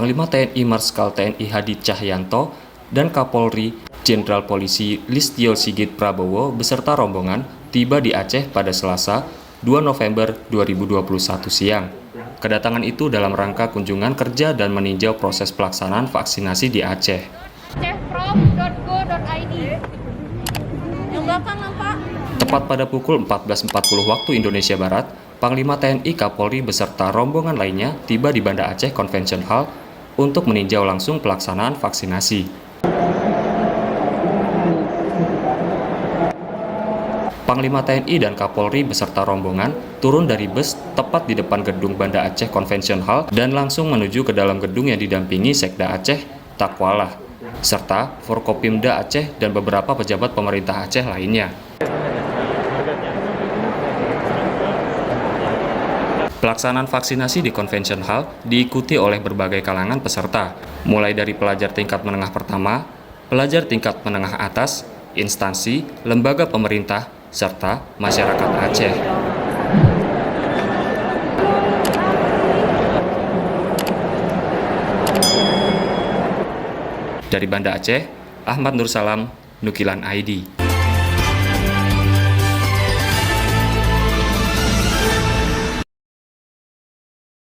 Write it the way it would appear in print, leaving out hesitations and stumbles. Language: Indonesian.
Panglima TNI Marskal TNI Hadi Cahyanto dan Kapolri Jenderal Polisi Listio Sigit Prabowo beserta rombongan tiba di Aceh pada Selasa 2 November 2021 siang. Kedatangan itu dalam rangka kunjungan kerja dan meninjau proses pelaksanaan vaksinasi di Aceh. acehprov.go.id. Yang belakang nampak. Tepat pada pukul 14.40 waktu Indonesia Barat, Panglima TNI Kapolri beserta rombongan lainnya tiba di Banda Aceh Convention Hall untuk meninjau langsung pelaksanaan vaksinasi. Panglima TNI dan Kapolri beserta rombongan turun dari bus tepat di depan gedung Banda Aceh Convention Hall dan langsung menuju ke dalam gedung yang didampingi Sekda Aceh, Takwalah, serta Forkopimda Aceh dan beberapa pejabat pemerintah Aceh lainnya. Pelaksanaan vaksinasi di Convention Hall diikuti oleh berbagai kalangan peserta, mulai dari pelajar tingkat menengah pertama, pelajar tingkat menengah atas, instansi, lembaga pemerintah, serta masyarakat Aceh. Dari Banda Aceh, Ahmad Nur Salam, Nukilan ID.